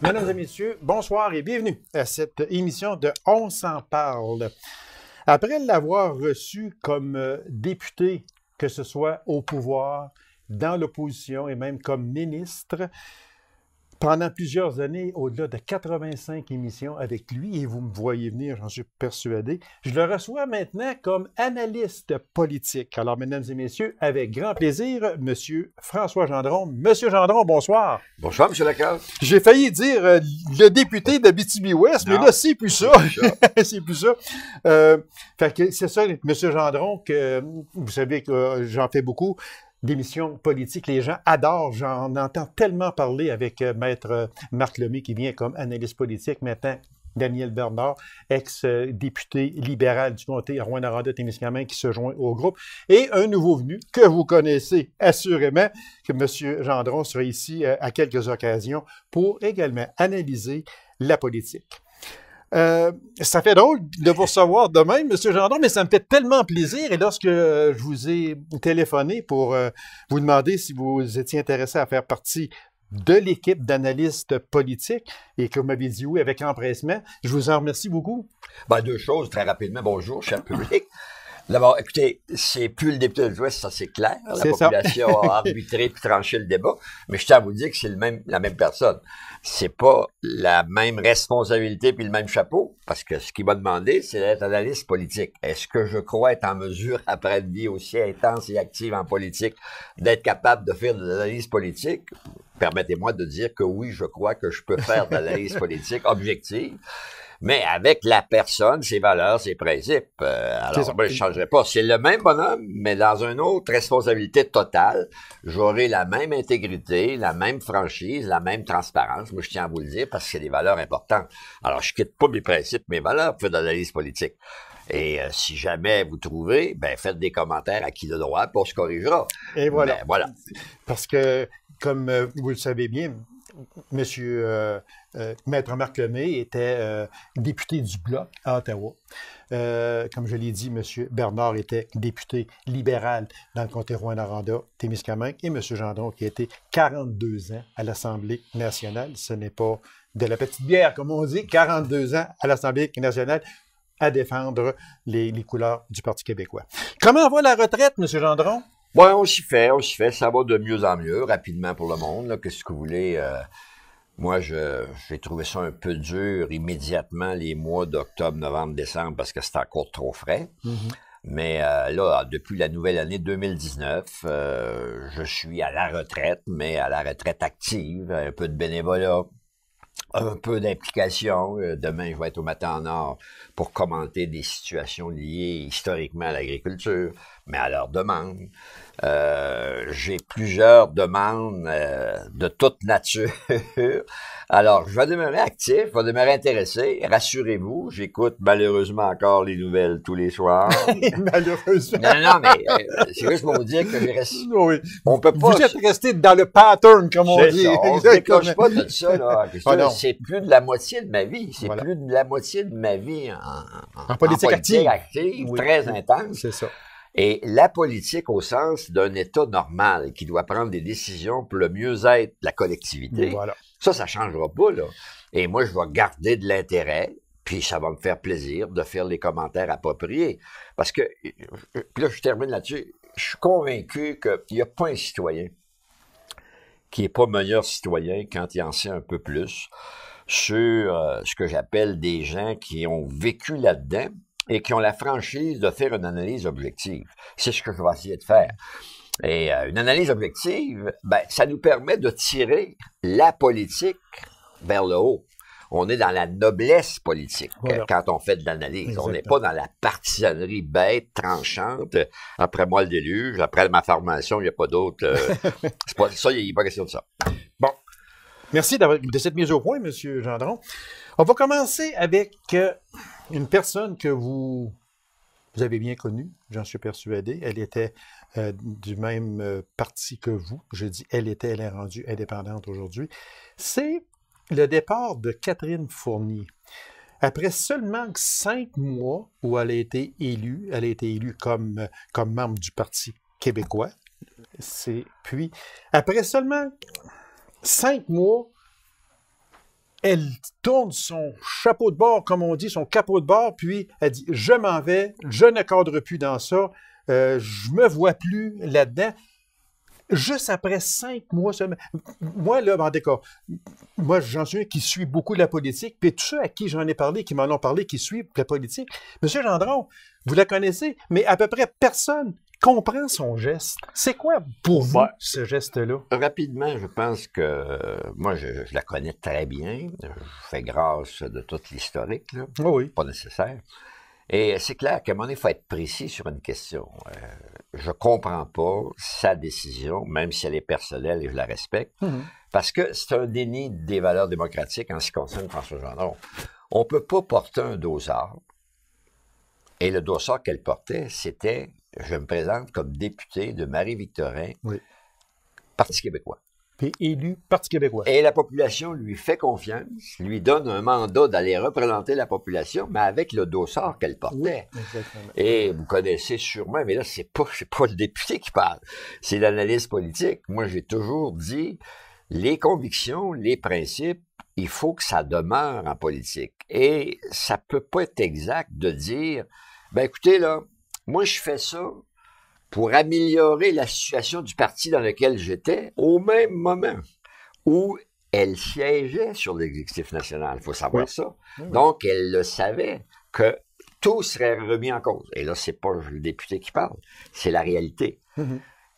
Mesdames et messieurs, bonsoir et bienvenue à cette émission de On s'en parle. Après l'avoir reçu comme député, que ce soit au pouvoir, dans l'opposition et même comme ministre, pendant plusieurs années, au-delà de 85 émissions avec lui, et vous me voyez venir, j'en suis persuadé, je le reçois maintenant comme analyste politique. Alors, mesdames et messieurs, avec grand plaisir, Monsieur François Gendron. Monsieur Gendron, bonsoir. Bonsoir, M. Lacasse. J'ai failli dire le député d'Abitibi-Ouest, mais là, c'est plus ça. C'est plus ça. Fait que c'est ça, M. Gendron, que vous savez que j'en fais beaucoup d'émissions politiques. Les gens adorent, j'en entends tellement parler avec Maître Marc Lemay qui vient comme analyste politique. Maintenant, Daniel Bernard, ex-député libéral du comté Rouyn-Noranda-Témiscamingue qui se joint au groupe. Et un nouveau venu que vous connaissez assurément, que M. Gendron sera ici à quelques occasions pour également analyser la politique. Ça fait drôle de vous recevoir de même, M. Gendron, mais ça me fait tellement plaisir. Et lorsque je vous ai téléphoné pour vous demander si vous étiez intéressé à faire partie de l'équipe d'analystes politiques et que vous m'avez dit oui avec empressement, je vous en remercie beaucoup. Ben, deux choses, très rapidement. Bonjour, cher public. D'abord, écoutez, c'est plus le député de l'Ouest, ça c'est clair. La population a arbitré puis tranché le débat. Mais je tiens à vous dire que c'est la même personne. C'est pas la même responsabilité puis le même chapeau, parce que ce qu'il m'a demandé, c'est d'être analyste politique. Est-ce que je crois être en mesure, après une vie aussi intense et active en politique, d'être capable de faire de l'analyse politique? Permettez-moi de dire que oui, je crois que je peux faire de l'analyse politique objective. Mais avec la personne, ses valeurs, ses principes. Alors, moi, je ne changerai pas. C'est le même bonhomme, mais dans une autre responsabilité totale. J'aurai la même intégrité, la même franchise, la même transparence. Moi, je tiens à vous le dire parce que c'est des valeurs importantes. Alors, je quitte pas mes principes, mes valeurs pour faire de l'analyse politique. Et si jamais vous trouvez, ben faites des commentaires à qui de droit, puis on se corrigera. Et voilà. Ben, voilà. Parce que, comme vous le savez bien, Monsieur Maître Marc Lemay était député du Bloc à Ottawa. Comme je l'ai dit, Monsieur Bernard était député libéral dans le comté Rouyn-Noranda-Témiscamingue et Monsieur Gendron qui a été 42 ans à l'Assemblée nationale. Ce n'est pas de la petite bière, comme on dit, 42 ans à l'Assemblée nationale à défendre les couleurs du Parti québécois. Comment va la retraite, Monsieur Gendron? Ouais, on s'y fait, ça va de mieux en mieux, rapidement pour le monde, là, qu'est-ce que vous voulez. Moi, j'ai trouvé ça un peu dur immédiatement les mois d'octobre, novembre, décembre, parce que c'était encore trop frais. Mm-hmm. Mais là, depuis la nouvelle année 2019, je suis à la retraite, mais à la retraite active, un peu de bénévolat, un peu d'implication. Demain, je vais être au Matin en Or pour commenter des situations liées historiquement à l'agriculture, mais à leur demande. J'ai plusieurs demandes de toute nature. Alors, je vais demeurer actif, je vais demeurer intéressé. Rassurez-vous, j'écoute malheureusement encore les nouvelles tous les soirs. Malheureusement. Non, mais c'est juste pour vous dire que j'ai resté... Oui. On peut pas... Vous êtes resté dans le pattern, comme on dit. Ça, on ne se décroche pas de ça, là. C'est plus de la moitié de ma vie. C'est plus de la moitié de ma vie en politique active. Oui. Très intense. C'est ça. Et la politique au sens d'un État normal qui doit prendre des décisions pour le mieux-être de la collectivité, voilà. Ça changera pas, là. Et moi, je vais garder de l'intérêt, puis ça va me faire plaisir de faire les commentaires appropriés. Parce que, puis là, je termine là-dessus, je suis convaincu qu'il n'y a pas un citoyen qui n'est pas meilleur citoyen quand il en sait un peu plus sur ce que j'appelle des gens qui ont vécu là-dedans, et qui ont la franchise de faire une analyse objective. C'est ce que je vais essayer de faire. Et une analyse objective, ben, ça nous permet de tirer la politique vers le haut. On est dans la noblesse politique quand on fait de l'analyse. Exactement. On n'est pas dans la partisanerie bête, tranchante. Après moi, le déluge. Après ma formation, il n'y a pas d'autre. C'est pas ça, il n'est pas question de ça. Bon. Merci de cette mise au point, M. Gendron. On va commencer avec une personne que vous avez bien connue, j'en suis persuadé. Elle était du même parti que vous. Je dis elle est rendue indépendante aujourd'hui. C'est le départ de Catherine Fournier. Après seulement 5 mois où elle a été élue comme membre du Parti québécois. Puis, après seulement 5 mois, elle tourne son chapeau de bord, comme on dit, son capot de bord, puis elle dit « Je m'en vais, je ne cadre plus dans ça, je me vois plus là-dedans. » Juste après 5 mois seulement. Moi, là, en décor, moi, j'en suis un qui suit beaucoup la politique, puis tous ceux à qui j'en ai parlé, qui m'en ont parlé, qui suivent la politique, M. Gendron, vous la connaissez, mais à peu près personne comprend son geste. C'est quoi pour vous ce geste-là? Rapidement, je pense que moi, je la connais très bien. Je fais grâce de tout l'historique, là. Oui. Pas nécessaire. Et c'est clair qu'à un moment donné, il faut être précis sur une question. Je comprends pas sa décision, même si elle est personnelle et je la respecte, parce que c'est un déni des valeurs démocratiques en ce qui concerne François Gendron. On peut pas porter un dossard, et le dossard qu'elle portait, c'était « Je me présente comme député de Marie-Victorin, Parti québécois ». Puis élu Parti québécois. Et la population lui fait confiance, lui donne un mandat d'aller représenter la population, mais avec le dossard qu'elle portait. Oui, exactement. Et vous connaissez sûrement, mais là, c'est pas le député qui parle, c'est l'analyste politique. Moi, j'ai toujours dit, les convictions, les principes, il faut que ça demeure en politique. Et ça peut pas être exact de dire, ben écoutez, là, moi, je fais ça pour améliorer la situation du parti dans lequel j'étais au même moment où elle siégeait sur l'exécutif national. Il faut savoir ça. Oui. Donc, elle le savait que tout serait remis en cause. Et là, c'est pas le député qui parle, c'est la réalité.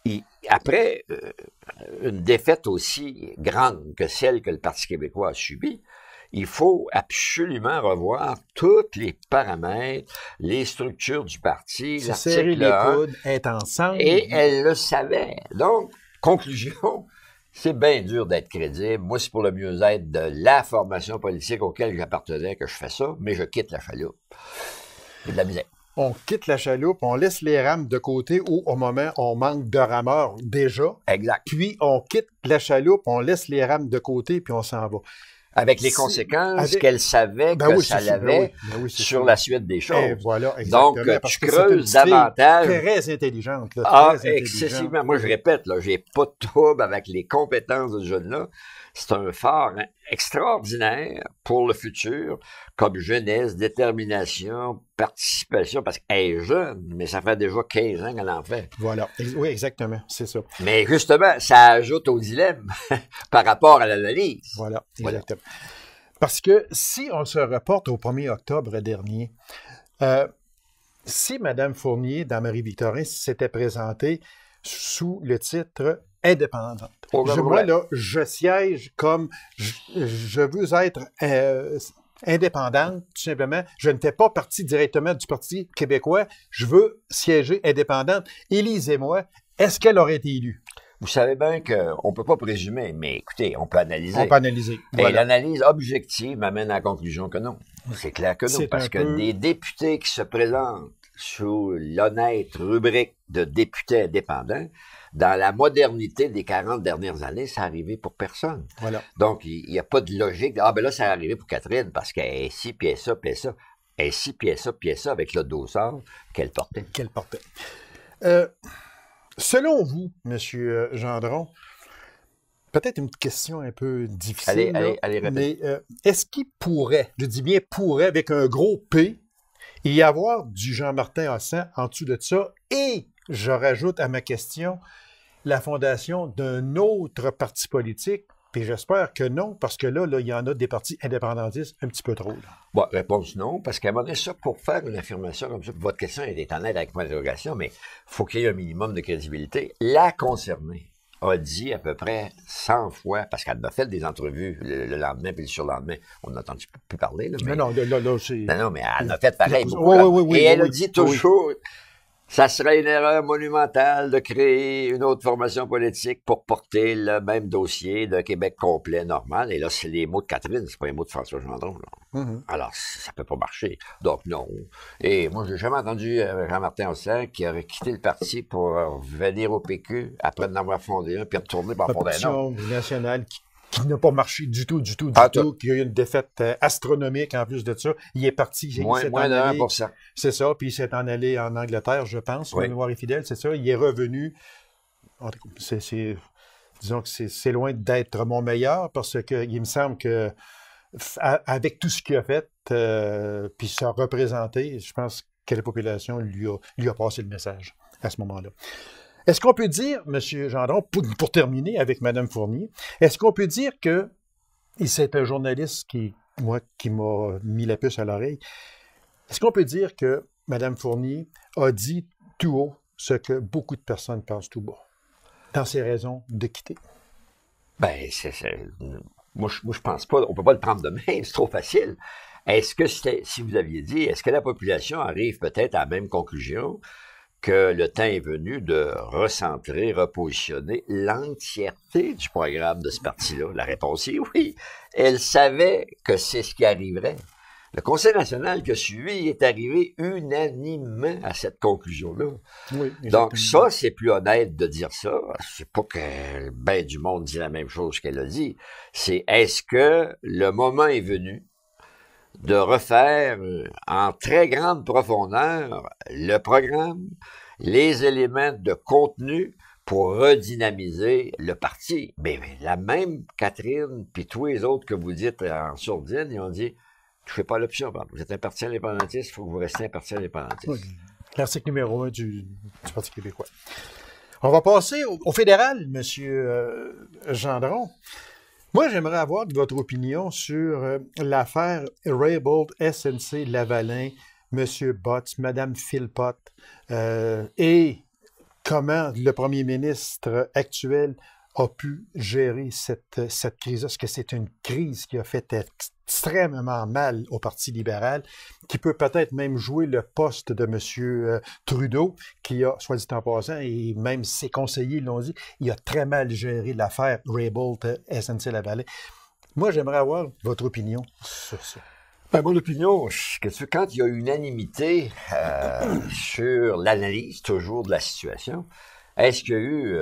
Et après, une défaite aussi grande que celle que le Parti québécois a subie, il faut absolument revoir tous les paramètres, les structures du parti, l'article 1, être ensemble. Et elle le savait. Donc, conclusion, c'est bien dur d'être crédible. Moi, c'est pour le mieux-être de la formation politique auquel j'appartenais que je fais ça, mais je quitte la chaloupe. C'est de la misère. On quitte la chaloupe, on laisse les rames de côté où, au moment, on manque de rameurs déjà. Exact. Puis, on quitte la chaloupe, on laisse les rames de côté, puis on s'en va. Avec les conséquences qu'elle savait que ça l'avait sur la suite des choses. Et voilà, exactement. Donc, tu creuses davantage. Très intelligente. Excessivement. Moi, je répète, là, j'ai pas de trouble avec les compétences de ce jeune-là. C'est un phare extraordinaire pour le futur, comme jeunesse, détermination, participation, parce qu'elle est jeune, mais ça fait déjà 15 ans qu'elle en fait. Voilà. Oui, exactement. C'est ça. Mais justement, ça ajoute au dilemme par rapport à l'analyse. Voilà, exactement. Parce que si on se reporte au 1er octobre dernier, si Mme Fournier, dans Marie-Victorin, s'était présentée sous le titre indépendante. Moi, là, je siège comme je veux être indépendante, tout simplement. Je ne fais pas partie directement du Parti québécois. Je veux siéger indépendante. Élisez-moi. Est-ce qu'elle aurait été élue? Vous savez bien qu'on ne peut pas présumer, mais écoutez, on peut analyser. On peut analyser. Voilà. Et l'analyse objective m'amène à la conclusion que non. C'est clair que non. Parce que des députés qui se présentent sous l'honnête rubrique de députés indépendants, dans la modernité des 40 dernières années, ça arrivé pour personne. Voilà. Donc, il n'y a pas de logique. Ah, ben là, ça arrivé pour Catherine, parce qu'elle est ci, puis elle est ça, puis elle est ça. Elle est ci, puis elle est ça, avec le dossard qu'elle portait. Selon vous, M. Gendron, peut-être une question un peu difficile, allez, mais est-ce qu'il pourrait, je dis bien pourrait, avec un gros P, y avoir du Jean-Martin Hossan en dessous de ça, et je rajoute à ma question la fondation d'un autre parti politique, puis j'espère que non, parce que là, il y en a des partis indépendantistes un petit peu trop. Là. Bon, réponse non, parce qu'à un moment donné, ça, pour faire une affirmation comme ça, votre question est en aide avec mon interrogation, mais il faut qu'il y ait un minimum de crédibilité. La concernée a dit à peu près 100 fois, parce qu'elle a fait des entrevues le lendemain puis le surlendemain, on n'a entendu plus parler. Là, mais... Non, c'est... Non, mais elle a fait pareil beaucoup. Oui, et elle a dit toujours... Ça serait une erreur monumentale de créer une autre formation politique pour porter le même dossier d'un Québec complet, normal. Et là, c'est les mots de Catherine, c'est pas les mots de François Gendron. Alors, ça peut pas marcher. Donc, non. Et moi, j'ai jamais entendu Jean-Martin Hossan qui aurait quitté le parti pour venir au PQ après en avoir fondé un, puis retourner par fonder un autre. Nationale qui n'a pas marché du tout, qu'il y a eu une défaite astronomique en plus de ça. Il est parti. Moins de 1%. C'est ça, puis il s'est en allé en Angleterre, je pense, si ma mémoire est fidèle, c'est ça. Il est revenu. Disons que c'est loin d'être mon meilleur, parce qu'il me semble que avec tout ce qu'il a fait, puis ça a représenté, je pense que la population lui a passé le message à ce moment-là. Est-ce qu'on peut dire, M. Gendron, pour terminer avec Mme Fournier, est-ce qu'on peut dire que, et c'est un journaliste qui m'a mis la puce à l'oreille, est-ce qu'on peut dire que Mme Fournier a dit tout haut ce que beaucoup de personnes pensent tout bas, dans ses raisons de quitter? Ben, moi, je pense pas, on peut pas le prendre de main, c'est trop facile. Est-ce que si vous aviez dit, est-ce que la population arrive peut-être à la même conclusion que le temps est venu de recentrer, repositionner l'entièreté du programme de ce parti-là? La réponse est oui. Elle savait que c'est ce qui arriverait. Le Conseil national qui a suivi est arrivé unanimement à cette conclusion-là. Oui, donc ça, c'est plus honnête de dire ça. C'est pas que ben du monde dit la même chose qu'elle a dit. C'est est-ce que le moment est venu de refaire en très grande profondeur le programme, les éléments de contenu pour redynamiser le parti. Ben, la même Catherine, puis tous les autres que vous dites en sourdine, ils ont dit « Touchez pas à l'option, vous êtes un parti indépendantiste, il faut que vous restiez un parti indépendantiste. Oui, » l'article numéro 1 du Parti québécois. On va passer au fédéral, M. Gendron. Moi, j'aimerais avoir votre opinion sur l'affaire Raybould, SNC-Lavalin, M. Botts, Mme Philpott, et comment le premier ministre actuel a pu gérer cette crise-là. Est-ce que c'est une crise qui a fait extrêmement mal au Parti libéral, qui peut peut-être même jouer le poste de M. Trudeau, qui a, soit dit en passant, et même ses conseillers l'ont dit, il a très mal géré l'affaire Raybould, SNC-Lavalin. Moi, j'aimerais avoir votre opinion sur ça. Ben, mon opinion, quand il y a unanimité sur l'analyse toujours de la situation, est-ce qu'il y a eu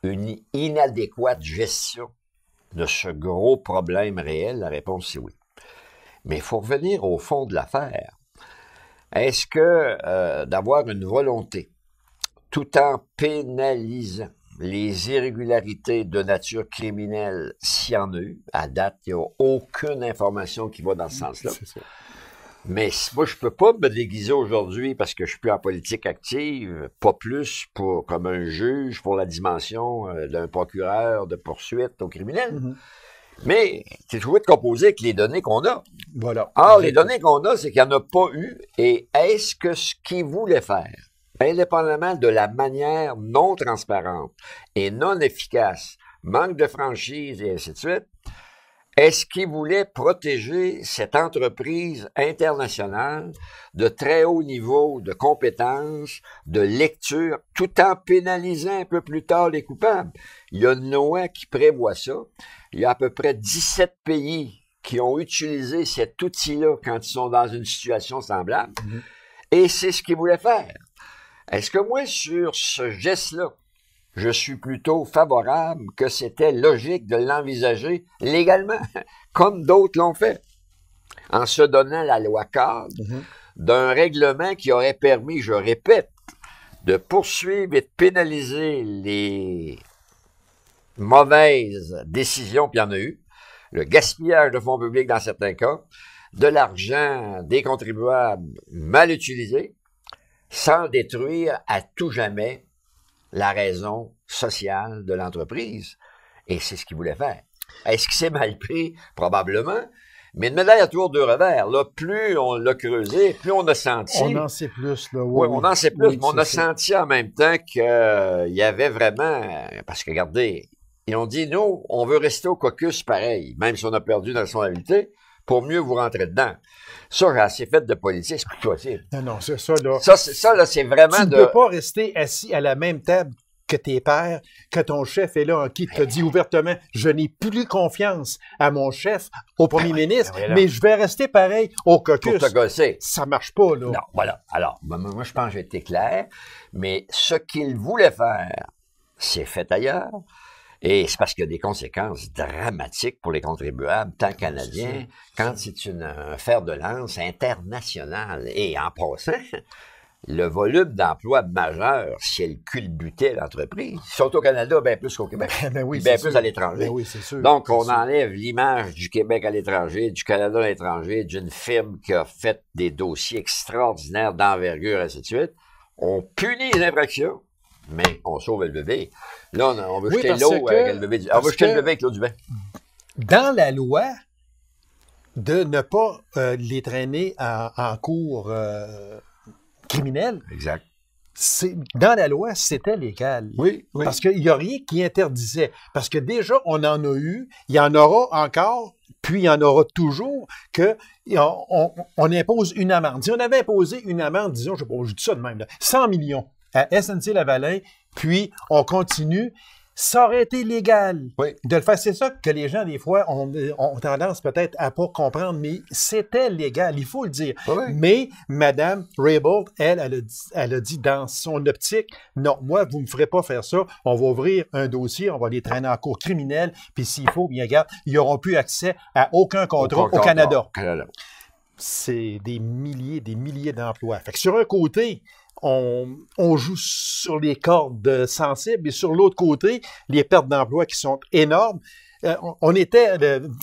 une inadéquate gestion de ce gros problème réel? La réponse est oui. Mais il faut revenir au fond de l'affaire. Est-ce que d'avoir une volonté, tout en pénalisant les irrégularités de nature criminelle, s'il y en a eu, à date, il n'y a aucune information qui va dans ce sens-là. Mais moi, je peux pas me déguiser aujourd'hui parce que je suis plus en politique active, pas plus comme un juge pour la dimension d'un procureur de poursuite aux criminels. Mm-hmm. Mais c'est toujours de composer avec les données qu'on a. Voilà. Or, les données qu'on a, c'est qu'il n'y en a pas eu. Et est-ce que ce qu'ils voulaient faire, indépendamment de la manière non transparente et non efficace, manque de franchise et ainsi de suite, est-ce qu'ils voulaient protéger cette entreprise internationale de très haut niveau de compétences, de lecture, tout en pénalisant un peu plus tard les coupables? Il y a une loi qui prévoit ça. Il y a à peu près 17 pays qui ont utilisé cet outil-là quand ils sont dans une situation semblable. Mm-hmm. Et c'est ce qu'ils voulaient faire. Est-ce que moi, sur ce geste-là, je suis plutôt favorable que c'était logique de l'envisager légalement, comme d'autres l'ont fait, en se donnant la loi cadre d'un règlement qui aurait permis, je répète, de poursuivre et de pénaliser les mauvaises décisions, puis il y en a eu, le gaspillage de fonds publics dans certains cas, de l'argent des contribuables mal utilisé, sans détruire à tout jamais la raison sociale de l'entreprise. Et c'est ce qu'il voulait faire. Est-ce qu'il s'est mal pris? Probablement. Mais une médaille à tour de revers. Là, plus on l'a creusé, plus on a senti... On en sait plus, là. Oui, on en sait plus, mais on a senti en même temps qu'il y avait vraiment... Parce que, regardez, ils ont dit, nous, on veut rester au caucus pareil, même si on a perdu dans la nationalité, pour mieux vous rentrer dedans. Ça, j'ai assez fait de politique, c'est plus possible. Non, c'est ça, là. Ça, là, c'est vraiment tu ne peux pas rester assis à la même table que tes pairs, que ton chef est là, en qui te dit ouvertement, je n'ai plus confiance à mon chef, au premier ministre, mais je vais rester pareil au caucus. Pour te gosser. Ça marche pas, là. Non, voilà. Alors, moi, je pense que j'ai été clair, mais ce qu'il voulait faire, c'est fait ailleurs. Et c'est parce qu'il y a des conséquences dramatiques pour les contribuables, tant canadiens, quand c'est une fer de lance internationale. Et en passant, le volume d'emplois majeur, si elle culbutait l'entreprise, ils sont au Canada bien plus qu'au Québec, oui, bien plus à l'étranger. Oui, c'est sûr. Donc, on enlève l'image du Québec à l'étranger, du Canada à l'étranger, d'une firme qui a fait des dossiers extraordinaires d'envergure, ainsi de suite. On punit les infractions, mais on sauve le bébé. Là, on veut jeter l'eau avec le bébé. On veut jeter le bébé avec l'eau du bain. Dans la loi, de ne pas les traîner en cours criminel. Exact. Dans la loi, c'était légal. Oui. Parce qu'il n'y a rien qui interdisait. Parce que déjà, on en a eu, il y en aura encore, puis il y en aura toujours, on impose une amende. Si on avait imposé une amende, disons, je dis ça de même, là, 100 millions à SNC-Lavalin, puis on continue, ça aurait été légal de le faire. C'est ça que les gens, des fois, ont tendance peut-être à pas comprendre, mais c'était légal, il faut le dire. Oui. Mais Mme Raybould, elle a dit dans son optique, non, moi, vous ne me ferez pas faire ça, on va ouvrir un dossier, on va les traîner en cours criminel, puis s'il faut, bien regarde, ils n'auront plus accès à aucun contrat au Canada. C'est des milliers d'emplois. Fait que sur un côté, on joue sur les cordes sensibles et sur l'autre côté, les pertes d'emploi qui sont énormes. On était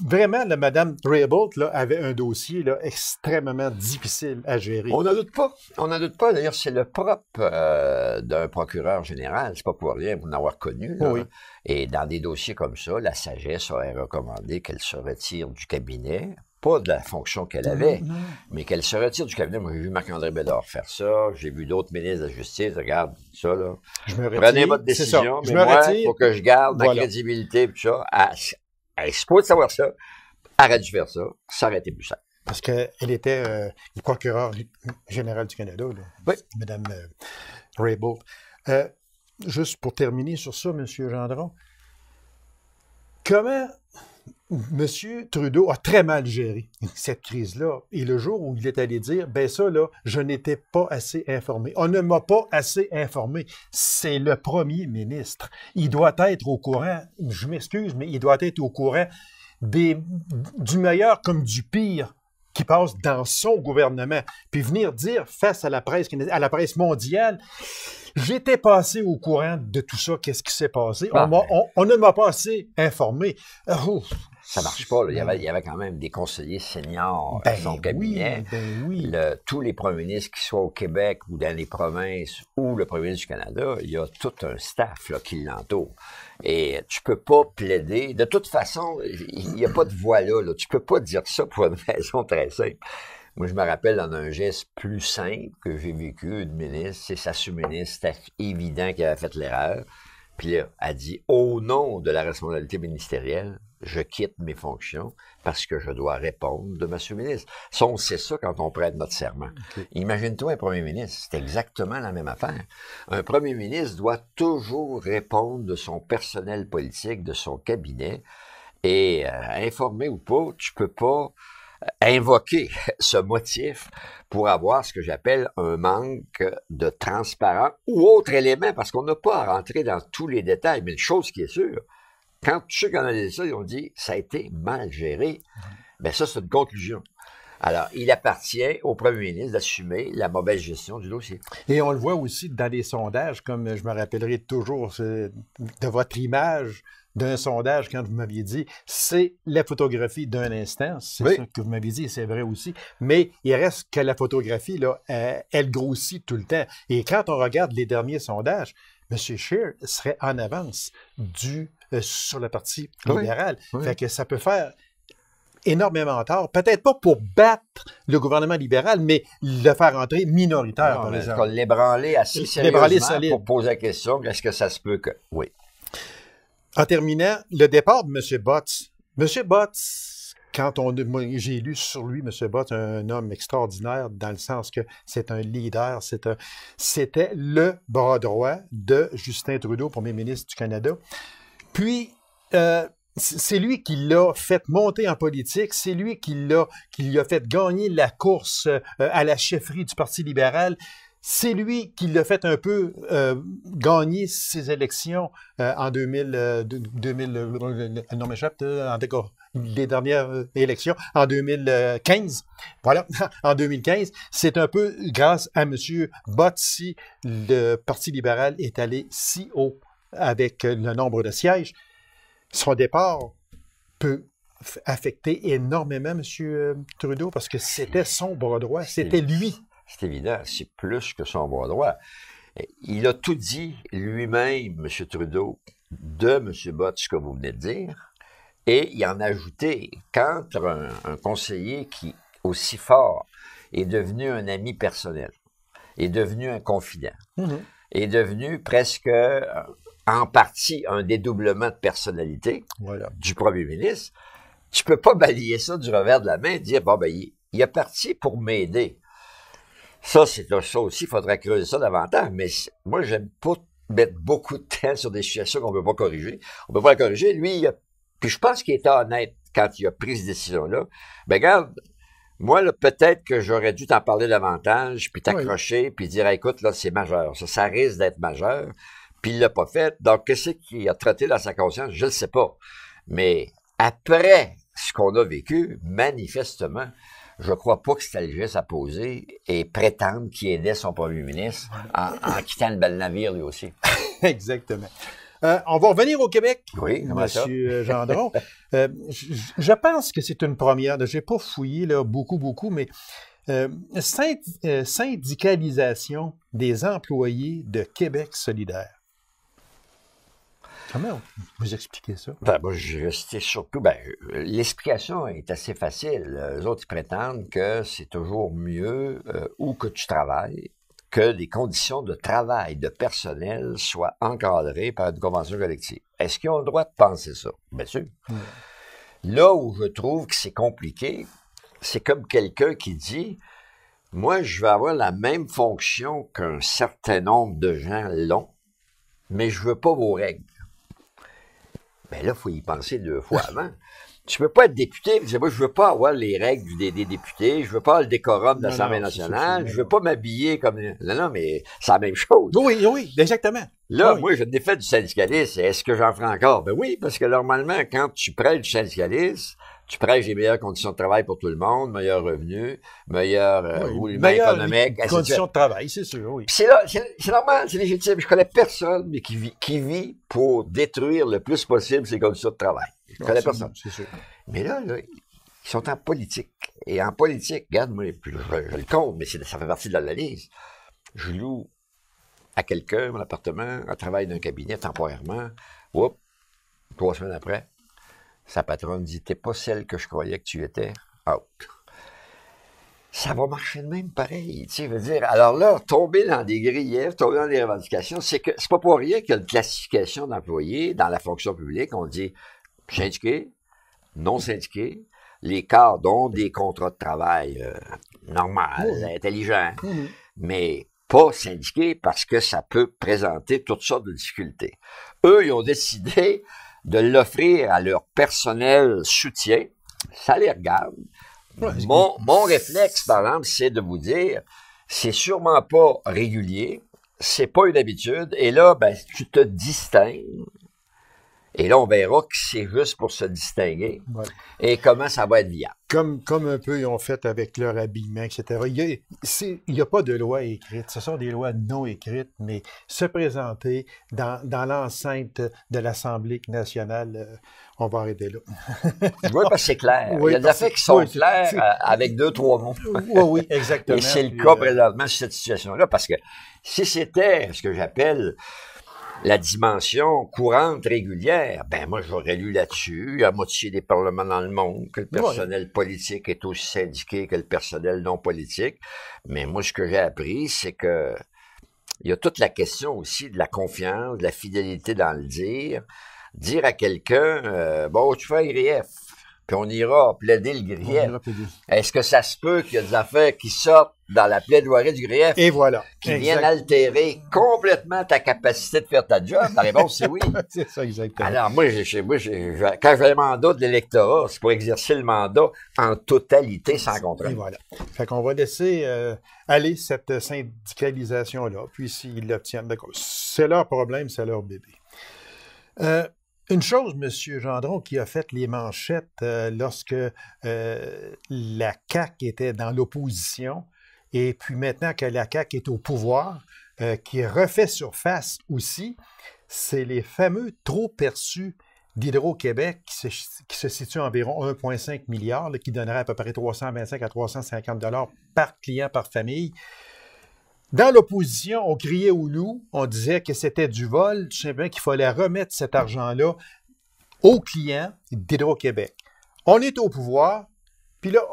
vraiment, Mme Raybould avait un dossier là, extrêmement difficile à gérer. On n'en doute pas. On n'en doute pas. D'ailleurs, c'est le propre d'un procureur général. C'est pas pour rien, vous n'avoir connu. Là. Oui. Et dans des dossiers comme ça, la sagesse aurait recommandé qu'elle se retire du cabinet. Pas de la fonction qu'elle avait, mais qu'elle se retire du cabinet. Moi, j'ai vu Marc-André Bédard faire ça. J'ai vu d'autres ministres de la Justice. Regarde, ça, là. Prenez votre décision, mais moi, il faut que je garde ma crédibilité, tout ça. Elle est supposée savoir ça. Arrête de faire ça. Ça aurait été plus simple. Parce qu'elle était le procureur général du Canada, là, oui. Mme Raybould. Juste pour terminer sur ça, M. Gendron, comment M. Trudeau a très mal géré cette crise-là. Et le jour où il est allé dire, ben ça, là, je n'étais pas assez informé. On ne m'a pas assez informé. C'est le premier ministre. Il doit être au courant, je m'excuse, mais il doit être au courant du meilleur comme du pire qui passe dans son gouvernement. Puis venir dire face à la presse mondiale, j'étais passé au courant de tout ça, qu'est-ce qui s'est passé. On ne m'a pas assez informé. Ça marche pas. Là. Il y avait quand même des conseillers seniors à son cabinet. Tous les premiers ministres, qu'ils soient au Québec ou dans les provinces ou le premier ministre du Canada, il y a tout un staff là, qui l'entoure. Et tu peux pas plaider. De toute façon, il n'y a pas de voie là. Tu peux pas dire ça pour une raison très simple. Moi, je me rappelle dans un geste plus simple que j'ai vécu, une ministre, c'est sa sous-ministre, c'était évident qu'elle avait fait l'erreur. Puis là, elle dit, au nom de la responsabilité ministérielle, je quitte mes fonctions parce que je dois répondre de ma sous-ministre. Ça, on sait ça quand on prête notre serment. Okay. Imagine-toi un premier ministre, c'est exactement la même affaire. Un premier ministre doit toujours répondre de son personnel politique, de son cabinet, et informé ou pas, tu peux pas invoquer ce motif pour avoir ce que j'appelle un manque de transparence ou autre élément, parce qu'on n'a pas à rentrer dans tous les détails, mais une chose qui est sûre, quand ceux qui ont analysé ça, ils ont dit « ça a été mal géré », bien ça, c'est une conclusion. Alors, il appartient au premier ministre d'assumer la mauvaise gestion du dossier. Et on le voit aussi dans les sondages, comme je me rappellerai toujours de votre image d'un sondage, quand vous m'aviez dit, c'est la photographie d'un instant, c'est ça que vous m'aviez dit, et c'est vrai aussi, mais il reste que la photographie, là, elle grossit tout le temps. Et quand on regarde les derniers sondages, M. Scheer serait en avance sur la partie libérale. Fait que ça peut faire énormément tard. Peut-être pas pour battre le gouvernement libéral, mais le faire entrer minoritaire, par exemple. L'ébranler assez sérieusement pour poser la question, est-ce que ça se peut que... Oui. En terminant, le départ de M. Botts. M. Botts, j'ai lu sur lui, M. Botts, un homme extraordinaire dans le sens que c'est un leader, c'était le bras droit de Justin Trudeau, premier ministre du Canada. Puis, c'est lui qui l'a fait monter en politique, c'est lui qui l'a fait gagner la course à la chefferie du Parti libéral. C'est lui qui l'a fait un peu gagner ses élections en 2000. Non, m'échappe, en tout cas, les dernières élections en 2015. Voilà, en 2015, c'est un peu grâce à M. Bott si le Parti libéral est allé si haut avec le nombre de sièges. Son départ peut affecter énormément M. Trudeau parce que c'était son bras droit, c'était lui. C'est évident, c'est plus que son bras droit. Il a tout dit lui-même, M. Trudeau, de M. Bott, ce que vous venez de dire, et il en a ajouté, quand un conseiller qui, aussi fort, est devenu un ami personnel, est devenu un confident, est devenu presque, en partie, un dédoublement de personnalité du premier ministre, tu peux pas balayer ça du revers de la main et dire, bon, ben, il est parti pour m'aider. Ça, c'est ça aussi, il faudrait creuser ça davantage, mais moi, j'aime pas mettre beaucoup de temps sur des situations qu'on peut pas corriger. On peut pas la corriger. Lui, puis je pense qu'il était honnête quand il a pris cette décision-là. Ben, regarde, moi, là, peut-être que j'aurais dû t'en parler davantage, puis t'accrocher, puis dire, écoute, là, c'est majeur. Ça risque d'être majeur. Puis il l'a pas fait. Donc, qu'est-ce qui a trotté dans sa conscience? Je le sais pas. Mais après ce qu'on a vécu, manifestement, je crois pas que c'était le geste à poser et prétendre qu'il aidait son premier ministre en quittant le bel navire lui aussi. Exactement. On va revenir au Québec, oui, M. Gendron. Je pense que c'est une première. Je n'ai pas fouillé là, beaucoup, mais syndicalisation des employés de Québec solidaire. Comment vous expliquez ça? Ben, moi, j'étais surtout... l'explication est assez facile. Les autres, ils prétendent que c'est toujours mieux où que tu travailles, que les conditions de travail de personnel soient encadrées par une convention collective. Est-ce qu'ils ont le droit de penser ça? Bien sûr. Là où je trouve que c'est compliqué, c'est comme quelqu'un qui dit, moi, je vais avoir la même fonction qu'un certain nombre de gens l'ont, mais je veux pas vos règles. Ben là, il faut y penser 2 fois avant. Tu peux pas être député et dire, moi, je veux pas avoir les règles des députés, je veux pas le décorum de l'Assemblée nationale, je veux pas m'habiller comme... Non, mais c'est la même chose. Oui, exactement. Là, moi, je défais du syndicalisme. Est-ce que j'en ferai encore? Ben oui, parce que normalement, quand tu prêches du syndicalisme, tu prêches les meilleures conditions de travail pour tout le monde, meilleurs revenus, meilleur roulement économique. Conditions de travail, c'est sûr, oui. C'est normal, c'est légitime. Je connais personne mais qui vit pour détruire le plus possible ses conditions de travail. Je connais personne. C'est sûr. Mais là, ils sont en politique. Et en politique, regarde, moi, je le compte, mais ça fait partie de l'analyse. Je loue à quelqu'un mon appartement, à travail d'un cabinet temporairement. 3 semaines après, sa patronne dit, t'es pas celle que je croyais que tu étais. Out. Ça va marcher de même pareil, tu sais, veut dire. Alors là, tomber dans des griefs, tomber dans des revendications, c'est pas pour rien qu'il y a une classification d'employés dans la fonction publique. On dit syndiqués, non syndiqués, les cadres ont des contrats de travail normaux, intelligents, mais pas syndiqués parce que ça peut présenter toutes sortes de difficultés. Eux, ils ont décidé de l'offrir à leur personnel soutien. Ça les regarde. Mon réflexe, par exemple, c'est de vous dire, c'est sûrement pas régulier, c'est pas une habitude, et là, ben, tu te distingues, et là, on verra que c'est juste pour se distinguer, et comment ça va être viable. Comme un peu ils ont fait avec leur habillement, etc. Il n'y a pas de loi écrite, ce sont des lois non écrites, mais se présenter dans l'enceinte de l'Assemblée nationale, on va arrêter là. Oui, parce que c'est clair. Il y a des affaires qui sont claires avec 2-3 mots. Oui, exactement. Et c'est le cas présentement sur cette situation-là, parce que si c'était ce que j'appelle la dimension courante, régulière, ben moi j'aurais lu là-dessus, la moitié des parlements dans le monde, que le personnel politique est aussi syndiqué que le personnel non politique. Mais moi, ce que j'ai appris, c'est que il y a toute la question aussi de la confiance, de la fidélité dans le dire. Dire à quelqu'un, bon, tu fais un grief, puis on ira plaider le grief. Est-ce que ça se peut qu'il y a des affaires qui sortent dans la plaidoirie du grief et voilà, qui viennent altérer complètement ta capacité de faire ta job? La réponse, c'est oui. C'est ça, exactement. Alors, moi, quand j'ai le mandat de l'électorat, c'est pour exercer le mandat en totalité sans contrainte. Et voilà. Fait qu'on va laisser aller cette syndicalisation-là, puis s'ils l'obtiennent, d'accord. C'est leur problème, c'est leur bébé. Une chose, M. Gendron, qui a fait les manchettes lorsque la CAQ était dans l'opposition, et puis maintenant que la CAQ est au pouvoir, qui refait surface aussi, c'est les fameux trop perçus d'Hydro-Québec qui se situent à environ 1,5 milliard, là, qui donnerait à peu près 325 à 350 $ par client, par famille. Dans l'opposition, on criait au loup, on disait que c'était du vol, tout simplement qu'il fallait remettre cet argent-là aux clients d'Hydro-Québec. On est au pouvoir, puis là,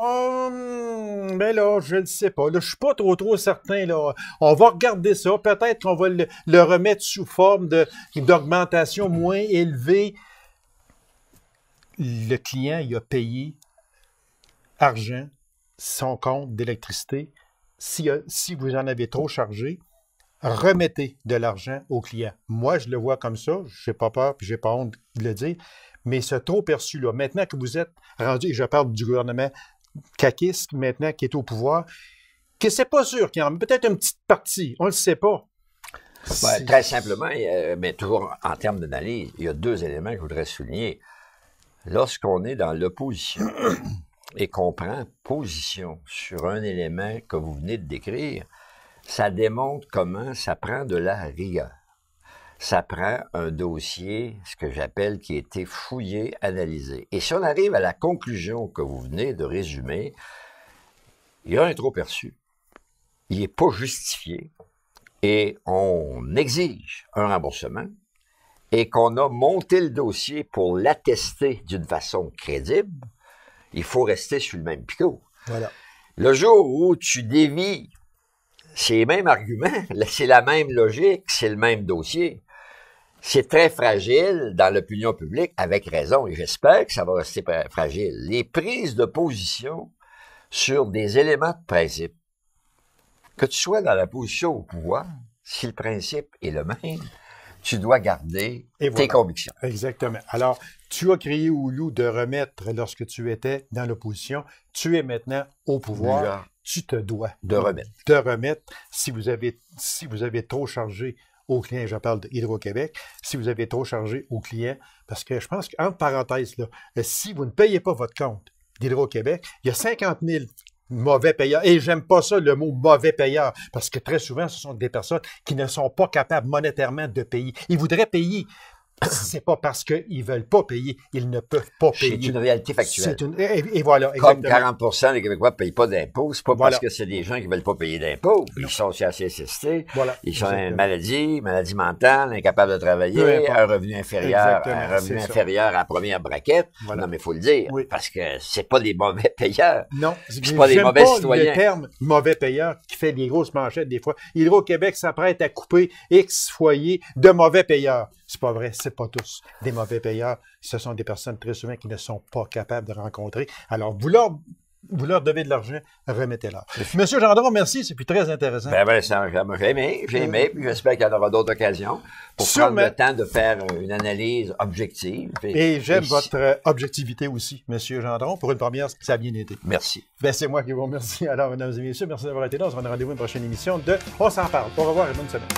ben là, je ne sais pas, là, je ne suis pas trop certain, là. On va regarder ça, peut-être qu'on va le remettre sous forme d'augmentation moins élevée. Le client, il a payé argent, son compte d'électricité. Si vous en avez trop chargé, remettez de l'argent au client. Moi, je le vois comme ça. Je n'ai pas peur et je n'ai pas honte de le dire. Mais ce trop perçu-là, maintenant que vous êtes rendu, et je parle du gouvernement caquiste, maintenant qui est au pouvoir, que c'est pas sûr qu'il y en a peut-être une petite partie. On ne le sait pas. Ben, très simplement, mais toujours en termes d'analyse, il y a deux éléments que je voudrais souligner. Lorsqu'on est dans l'opposition et qu'on prend position sur un élément que vous venez de décrire, ça démontre comment ça prend de la rigueur. Ça prend un dossier, ce que j'appelle, qui a été fouillé, analysé. Et si on arrive à la conclusion que vous venez de résumer, il y a un trop perçu. Il n'est pas justifié et on exige un remboursement et qu'on a monté le dossier pour l'attester d'une façon crédible, il faut rester sur le même picot. Voilà. Le jour où tu dévis c'est les mêmes arguments, c'est la même logique, c'est le même dossier. C'est très fragile dans l'opinion publique, avec raison, et j'espère que ça va rester fragile. Les prises de position sur des éléments de principe, que tu sois dans la position au pouvoir, si le principe est le même, tu dois garder tes convictions. Exactement. Alors, tu as crié au loup de remettre lorsque tu étais dans l'opposition. Tu es maintenant au pouvoir. Tu te dois de remettre. De remettre si vous avez trop chargé aux clients, je parle d'Hydro-Québec, si vous avez trop chargé aux clients, parce que je pense qu'entre parenthèses, là, si vous ne payez pas votre compte d'Hydro-Québec, il y a 50 000 mauvais payeurs. Et j'aime pas ça, le mot mauvais payeur, parce que très souvent, ce sont des personnes qui ne sont pas capables monétairement de payer. Ils voudraient payer. C'est pas parce qu'ils veulent pas payer, ils ne peuvent pas payer. C'est une réalité factuelle. Et voilà, exactement. Comme 40% des Québécois ne payent pas d'impôts, c'est pas parce que c'est des gens qui veulent pas payer d'impôts. Ils sont sur la CSST, ils sont une maladie mentale, incapables de travailler, un revenu inférieur à la première braquette. Voilà. Non, mais il faut le dire, parce que c'est pas des mauvais payeurs. Non, c'est pas des mauvais citoyens. Le terme mauvais payeur qui fait des grosses manchettes des fois. Hydro-Québec s'apprête à couper X foyers de mauvais payeurs. C'est pas vrai, c'est pas tous des mauvais payeurs. Ce sont des personnes très souvent qui ne sont pas capables de rencontrer. Alors, vous leur devez de l'argent, remettez-leur. Monsieur Gendron, merci, c'est très intéressant. J'ai aimé, puis j'espère qu'il y en aura d'autres occasions pour prendre le temps de faire une analyse objective. Et j'aime votre objectivité aussi, Monsieur Gendron. Pour une première, ça a bien été. Merci. Ben, c'est moi qui vous remercie. Alors, mesdames et messieurs, merci d'avoir été là. On se rend rendez-vous à une prochaine émission de On s'en parle. Au revoir et bonne semaine.